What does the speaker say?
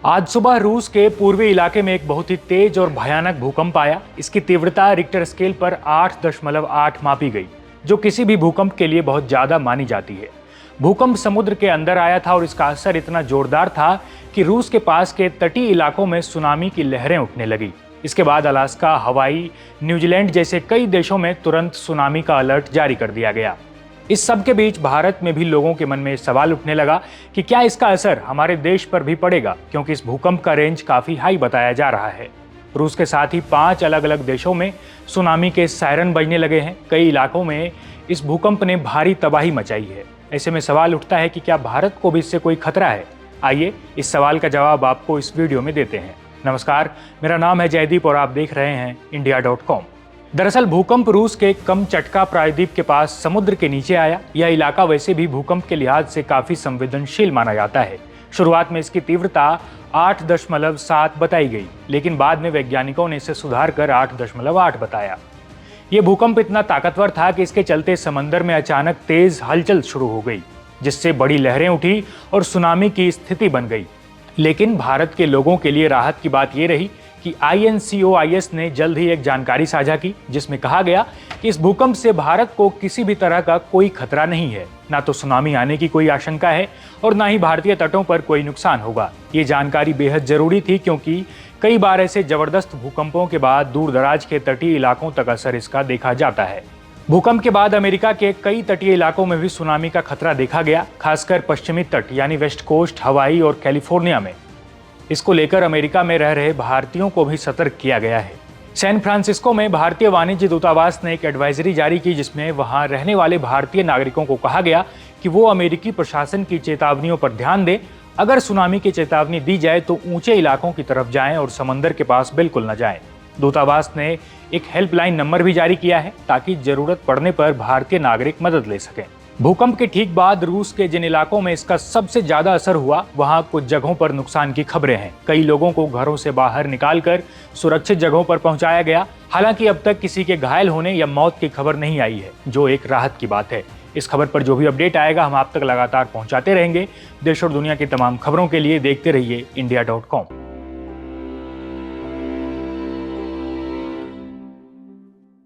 आज सुबह रूस के पूर्वी इलाके में एक बहुत ही तेज और भयानक भूकंप आया। इसकी तीव्रता रिक्टर स्केल पर 8.8 मापी गई, जो किसी भी भूकंप के लिए बहुत ज्यादा मानी जाती है। भूकंप समुद्र के अंदर आया था और इसका असर इतना जोरदार था कि रूस के पास के तटीय इलाकों में सुनामी की लहरें उठने लगी। इसके बाद अलास्का, हवाई, न्यूजीलैंड जैसे कई देशों में तुरंत सुनामी का अलर्ट जारी कर दिया गया। इस सब के बीच भारत में भी लोगों के मन में सवाल उठने लगा कि क्या इसका असर हमारे देश पर भी पड़ेगा, क्योंकि इस भूकंप का रेंज काफी हाई बताया जा रहा है। रूस के साथ ही 5 अलग अलग देशों में सुनामी के सायरन बजने लगे हैं। कई इलाकों में इस भूकंप ने भारी तबाही मचाई है। ऐसे में सवाल उठता है कि क्या भारत को भी इससे कोई खतरा है? आइए इस सवाल का जवाब आपको इस वीडियो में देते हैं। नमस्कार, मेरा नाम है जयदीप और आप देख रहे हैं India.com। दरअसल भूकंप रूस के कमचटका प्रायद्वीप के पास समुद्र के नीचे आया। यह इलाका वैसे भी भूकंप के लिहाज से काफी संवेदनशील माना जाता है। शुरुआत में इसकी तीव्रता 8.7 बताई गई, लेकिन बाद में वैज्ञानिकों ने इसे सुधार कर 8.8 बताया। यह भूकंप इतना ताकतवर था कि इसके चलते समंदर में अचानक तेज हलचल शुरू हो गई, जिससे बड़ी लहरें उठी और सुनामी की स्थिति बन गई। लेकिन भारत के लोगों के लिए राहत की बात यह रही कि INCOIS ने जल्द ही एक जानकारी साझा की, जिसमें कहा गया कि इस भूकंप से भारत को किसी भी तरह का कोई खतरा नहीं है। ना तो सुनामी आने की कोई आशंका है और ना ही भारतीय तटों पर कोई नुकसान होगा। ये जानकारी बेहद जरूरी थी, क्योंकि कई बार ऐसे जबरदस्त भूकंपों के बाद दूर दराज के तटीय इलाकों तक असर इसका देखा जाता है। भूकंप के बाद अमेरिका के कई तटीय इलाकों में भी सुनामी का खतरा देखा गया, खासकर पश्चिमी तट यानी वेस्ट कोस्ट, हवाई और कैलिफोर्निया में। इसको लेकर अमेरिका में रह रहे भारतीयों को भी सतर्क किया गया है। सैन फ्रांसिस्को में भारतीय वाणिज्य दूतावास ने एक एडवाइजरी जारी की, जिसमें वहां रहने वाले भारतीय नागरिकों को कहा गया कि वो अमेरिकी प्रशासन की चेतावनियों पर ध्यान दें। अगर सुनामी की चेतावनी दी जाए तो ऊंचे इलाकों की तरफ जाएं और समंदर के पास बिल्कुल न जाएं। दूतावास ने एक हेल्पलाइन नंबर भी जारी किया है, ताकि जरूरत पड़ने पर भारतीय नागरिक मदद ले सकें। भूकंप के ठीक बाद रूस के जिन इलाकों में इसका सबसे ज्यादा असर हुआ, वहां कुछ जगहों पर नुकसान की खबरें हैं। कई लोगों को घरों से बाहर निकालकर सुरक्षित जगहों पर पहुंचाया गया। हालांकि अब तक किसी के घायल होने या मौत की खबर नहीं आई है, जो एक राहत की बात है। इस खबर पर जो भी अपडेट आएगा हम आप तक लगातार पहुंचाते रहेंगे। देश और दुनिया की तमाम खबरों के लिए देखते रहिए India.com।